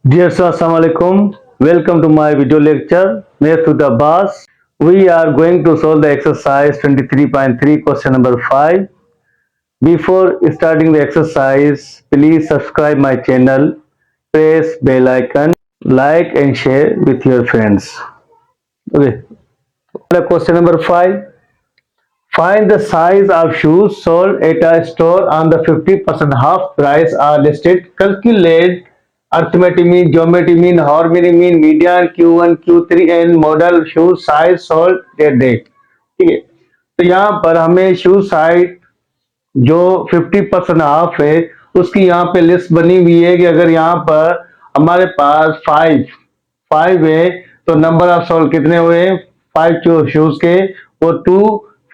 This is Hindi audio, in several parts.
Dear sir, Assalamu alaikum. Welcome to my video lecture. Mehsud Abbas. We are going to solve the exercise 23.3 question number 5. Before starting the exercise, please subscribe my channel, press bell icon, like and share with your friends. Okay. Question number 5. Find the size of shoes sold at a store on the 50% half price are listed. Calculate arithmetic mean, geometry mean, harmony mean, median, Q1, Q3 and model shoe size sold that day. ठीक है, तो यहाँ पर हमें शू साइज जो 50% हाफ है उसकी यहाँ पे लिस्ट बनी हुई है कि अगर यहाँ पर हमारे पास फाइव है तो नंबर ऑफ सोल्ड कितने हुए, 5 शूज के, वो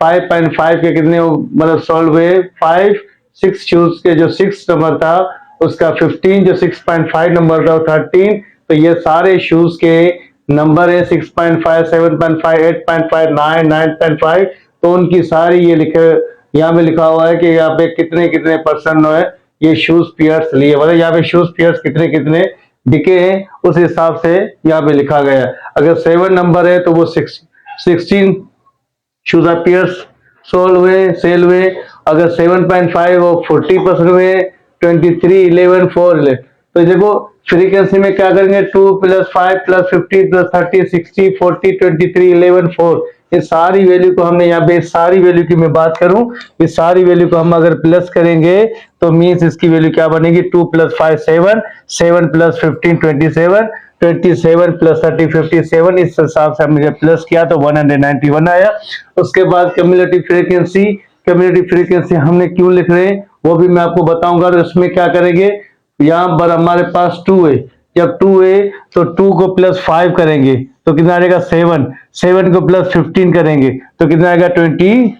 5.5 के कितने मतलब सोल्व हुए 5, 6 शूज के जो 6 नंबर था उसका 15, जो 6.5 नंबर था 13। तो ये सारे शूज के नंबर है 6.5, 7.5, 8.5, 9, 9.5। तो उनकी सारी ये लिखे यहाँ पे लिखा हुआ है कि यहाँ पे कितने कितने परसेंट है ये शूज पेयर्स लिए, मतलब यहाँ पे शूज पेयर्स कितने कितने बिके हैं उस हिसाब से यहाँ पे लिखा गया। अगर 7 नंबर है तो वो 16 शूज पेयर्स सोल्ड हुए, सेल हुए। अगर 7.5 वो 40% हुए, 23, 11, 4। तो देखो फ्रीक्वेंसी में क्या करेंगे, 2 + 5 + 50 + 30 60 40 23 11 4। ये सारी वैल्यू को हमने यहाँ पे, सारी वैल्यू की मैं बात करूं, इस सारी वैल्यू को हम अगर प्लस करेंगे तो मीन्स इसकी वैल्यू क्या बनेगी, 2 + 5 7, 7 + 15 27, 27 + 30 57। इस हिसाब से हमने जब प्लस किया तो 191 आया। उसके बाद कम्युनिटी फ्रीक्वेंसी हमने क्यों लिख रहे हैं वो भी मैं आपको बताऊंगा। तो इसमें क्या करेंगे, यहाँ पर हमारे पास 2 है, जब 2 है तो 2 को +5 करेंगे तो कितना आएगा 7, 7 को +15 करेंगे तो कितना आएगा 22।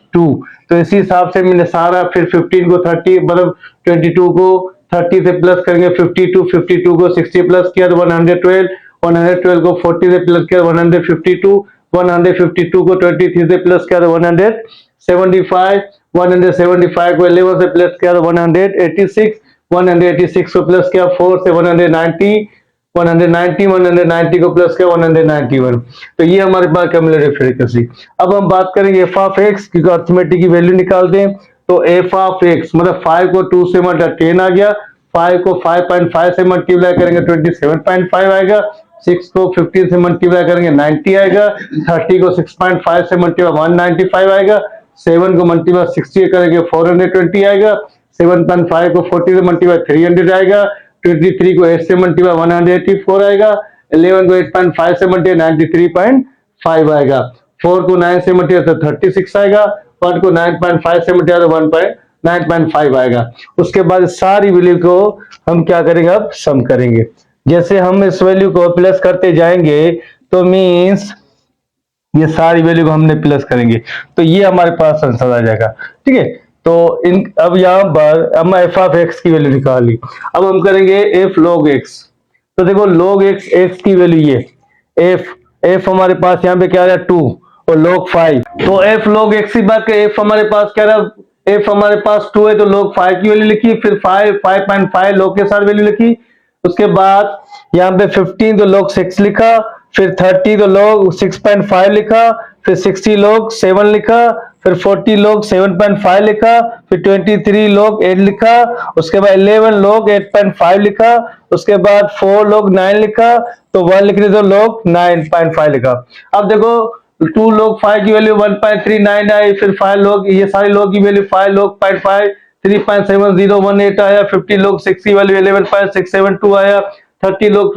तो इसी हिसाब से मैंने सारा फिर 15 को 30 मतलब 22 को 30 से प्लस करेंगे 52, 52 को 60 प्लस किया तो 112, 112 को 40 से प्लस किया 152, 152 को 23 से प्लस किया तो 175, 175 को 11 से प्लस किया तो 186, 186 को प्लस किया 4 से 190, 190 को प्लस किया 191। तो ये हमारे पास क्यूमुलेटिव फ्रीक्वेंसी। अब हम बात करेंगे एफ ऑफ एक्स की, अर्थमेटिक की वैल्यू निकालते हैं। तो एफ ऑफ एक्स मतलब 5 को 2 से मल्टीप्लाई 10 आ गया, 5 को 5.5 से मल्टीप्लाई करेंगे 27.5 आएगा, 6 को 15 से मल्टीप्लाई करेंगे 90 आएगा, 30 को 6.5 से मल्टीप्लाई 195 आएगा, 7 को मल्टीप्लाई 60 करेंगे 420 आएगा, 7.5 को 40 से मल्टीप्लाई 300 आएगा, 23 को 8 से मल्टीप्लाई 184 आएगा, 11 को 8.5 से मल्टीप्लाई 93.5 आएगा, 4 को 9 से मल्टीप्लाई तो 36 आएगा, 1 को 9.5 से मल्टीप्लाई तो 9.5 आएगा। उसके बाद सारी वैल्यू को हम क्या करेंगे, अब सम करेंगे। जैसे हम इस वैल्यू को प्लस करते जाएंगे तो मीन्स ये सारी वैल्यू को हमने प्लस करेंगे तो ये हमारे पास आंसर आ जाएगा। ठीक है, तो अब यहाँ पर हम एफ ऑफ एक्स की वैल्यू निकाल ली। अब हम करेंगे एफ लॉग एक्स। तो देखो लॉग एक्स की वैल्यू ये एफ हमारे पास यहाँ पे क्या रहा 2 और लॉग 5। तो एफ लॉग एक्स की बात करें, एफ हमारे पास क्या रहा, एफ हमारे पास 2 है तो लॉग 5 की वैल्यू लिखी, फिर 5.5 लॉग के साथ वैल्यू लिखी। उसके बाद यहाँ पे 15 तो लॉग 6 लिखा, फिर 30 तो लॉग 6.5 लिखा, फिर 60 लॉग 7 लिखा, फिर 40 लॉग 7.5 लिखा, फिर 23 लॉग 8 लिखा, उसके बाद 11 लॉग 8.5 लिखा, उसके बाद 4 लॉग 9 लिखा, तो 1 लिखने तो लॉग 9.5 लिखा। अब देखो 2 लॉग 5 की वैल्यू 1.39 आई, फिर 5 लॉग, ये सारे लॉग की वैल्यू 5 लॉग 0.5 3.7018 आया, 50 लॉग 6 की वैल्यू 11.672 आया, 30 लॉग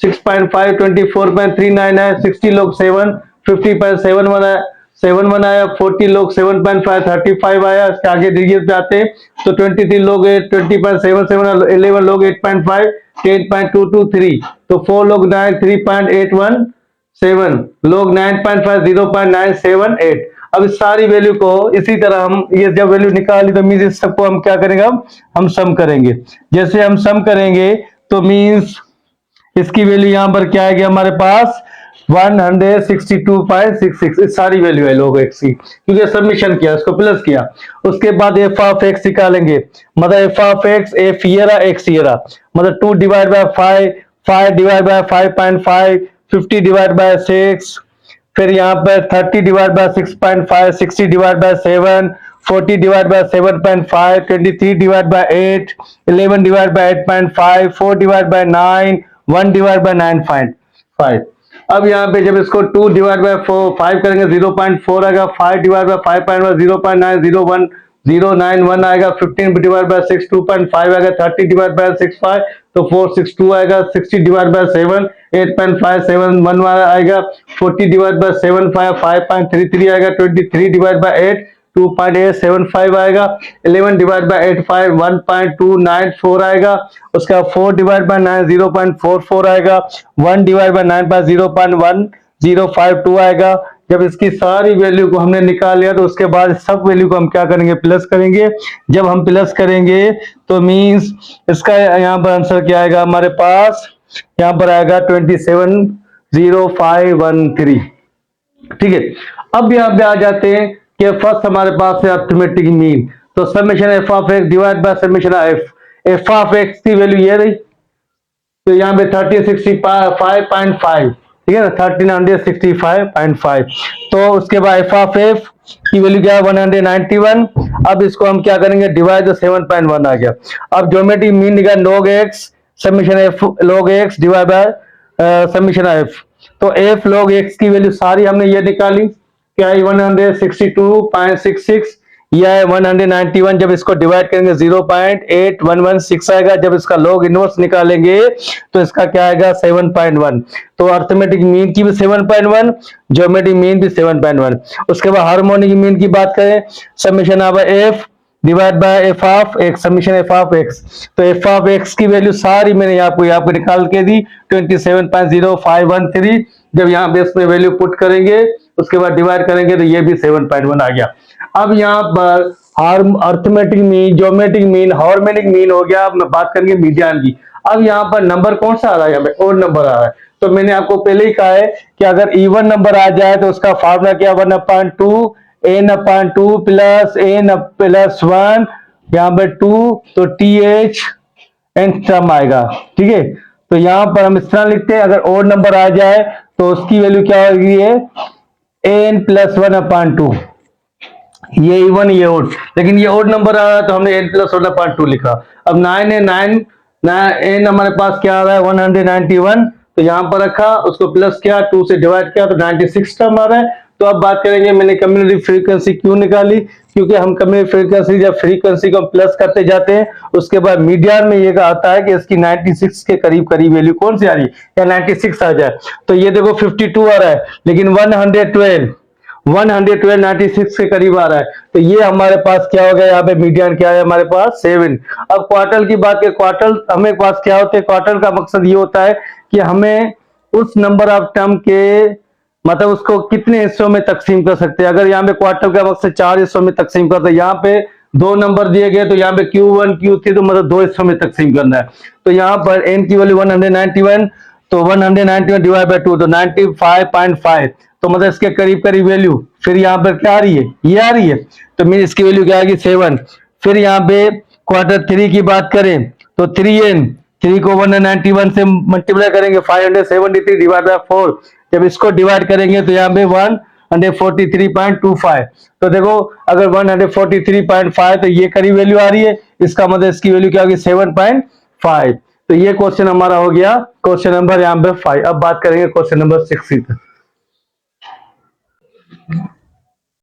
6.5 24.39 आया, 60 लॉग 7 50.71 आया, 71 आया, 40 लॉग 7.5 35 आया। इसके आगे डिजिट पे आते हैं तो 23 लॉग 20.77, 11 लॉग 8.5 10.223, तो 4 लॉग 9 3.817, लॉग 9.5 0.978। अब इस सारी वैल्यू को इसी तरह हम ये जब वैल्यू निकाली तो मीन्स इस सबको हम क्या करेंगे, अब हम सम करेंगे। जैसे हम सम करेंगे तो मीन्स इसकी वैल्यू यहां पर क्या आएगी हमारे पास 162.66 इस सारी वैल्यू है log x की, क्योंकि सबमिशन किया, उसको प्लस किया। उसके बाद f ऑफ x निकालेंगे, मतलब f ऑफ x, f ये रहा, x ये रहा, मतलब 2 divide by 5, 5 divide by 5.5, 50 divide by 6, फिर यहाँ पर 30 divide by 6.5, 60 divide by 7, 40 divide by 7.5, 23 divide by 8, 11 divide by 8.5, 4 divide by 9, 1 divide by 9.5। अब यहाँ पे जब इसको 2 डिवाइड बाय 5 करेंगे 0.4 आएगा, 5 डिवाइड बाय 5.1 0.901 091 आएगा, 15 डिवाइड बाय 6 2.5 आएगा, 30 डिवाइड बाय 6 5 तो 462 आएगा, 60 डिवाइड बाय 7 8.571 आएगा, 40 डिवाइड बाय 7 5.33 आएगा, 23 डिवाइड बाय 8 2.875 आएगा, 11 डिवाइड बाय 8 5 1.294 आएगा, उसका 4 डिवाइड बाय 9 0.44 आएगा, 1 डिवाइड बाय 9 बाय 0.1052 आएगा। जब इसकी सारी वैल्यू को हमने निकाल लिया तो उसके बाद सब वैल्यू को हम क्या करेंगे, प्लस करेंगे। जब हम प्लस करेंगे तो मींस इसका यहाँ पर आंसर क्या आएगा, हमारे पास यहाँ पर आएगा 270513। ठीक है, अब यहाँ पे आ जाते हैं कि फर्स्ट हमारे पास है अर्थमेटिक मीन, तो summation F of x divide by summation F, F of x की वैल्यू ये रही, तो यहाँ पे 1365.5, ठीक है ना, 1365.5। तो उसके बाद एफ ऑफ एफ की वैल्यू क्या है 191। अब इसको हम क्या करेंगे, डिवाइड 7.1 आ गया। अब ज्योमेट्रिक मीन निकाल log x summation F log x divide by summation F, तो एफ log x की वैल्यू सारी हमने ये निकाली, क्या है 162.66, यह है 191। जब इसको डिवाइड करेंगे 0.8116 आएगा, जब इसका log इनवर्स निकालेंगे तो इसका क्या आएगा 7.1। तो अर्थमेटिक मीन की भी 7.1, ज्योमेट्रिक मीन भी 7.1। उसके बाद हार्मोनिक मीन की बात करें, summation of F divide by F of x, summation F of x, तो एफ ऑफ एक्स की वैल्यू सारी मैंने आपको यहाँ पे निकाल के दी 27.0513। जब यहाँ पे इसमें वैल्यू पुट करेंगे उसके बाद डिवाइड करेंगे तो ये भी 7.1 आ गया। अब यहाँ पर arithmetic mean, geometric mean, harmonic mean हो गया। अब मैं बात करेंगे मीडियन की। अब यहाँ पर नंबर कौन सा आ रहा है, यहाँ पे ओड नंबर आ रहा है। तो मैंने आपको पहले ही कहा है कि अगर इवन नंबर आ जाए तो उसका फॉर्मूला क्या 1/2 n/2 प्लस n+1, यहाँ पर 2 तो th एन सम आएगा। ठीक है, तो यहाँ पर हम इस तरह लिखते हैं, अगर ओड नंबर आ जाए तो उसकी वैल्यू क्या होगी, n+1/2, ये इवन ये ओड, लेकिन ये ओड नंबर आ रहा है तो हमने n+1/2 लिखा। अब 9 है, 9 n हमारे पास क्या आ रहा है 191, तो यहाँ पर रखा, उसको प्लस किया, 2 से डिवाइड किया तो 96 टर्म आ रहा है। तो अब बात करेंगे मैंने कम्युनिटी फ्रीक्वेंसी क्यों निकाली, क्योंकि हम कम्युनिटी फ्रीक्वेंसी जब फ्रीक्वेंसी को प्लस करते जाते हैं उसके बाद मीडियन में ये आता है कि इसकी 96 के करीब करीब वैल्यू कौन सी आ रही है, या 96 आ जाए। तो ये देखो 52 आ रहा है, लेकिन 112 96 के करीब आ रहा है, तो ये हमारे पास क्या हो गया, यहाँ पे मीडियन क्या है हमारे पास 7। अब क्वार्टर की बात करें, क्वार्टर हमें पास क्या होते हैं, क्वार्टर का मकसद ये होता है कि हमें उस नंबर ऑफ टर्म के मतलब उसको कितने हिस्सों में तकसीम कर सकते हैं। अगर यहाँ पे क्वार्टर का मकसद 4 हिस्सों में तकसीम करते हैं, यहाँ पे 2 नंबर दिए गए तो यहाँ पे Q1 Q3 तो मतलब 2 हिस्सों में तकसीम करना है। तो यहाँ पर n की वैल्यू 191, तो 191 डिवाइड बाय 2 तो 95.5, तो मतलब इसके करीब करीब वैल्यू। फिर यहाँ पर क्या आ रही है, ये आ रही है, तो मीन इसकी वैल्यू क्या आएगी 7। फिर यहाँ पे क्वार्टर 3 की बात करें तो 3n, 3 को 191 से मल्टीप्लाई करेंगे 573 डिवाइड बाय 4, जब इसको डिवाइड करेंगे तो यहाँ पे 143.25। तो देखो अगर 143.5 तो ये करीब वैल्यू आ रही है, इसका मतलब इसकी वैल्यू क्या होगी 7.5। तो ये क्वेश्चन हमारा हो गया क्वेश्चन नंबर यहाँ पे 5। अब बात करेंगे क्वेश्चन नंबर 6 की।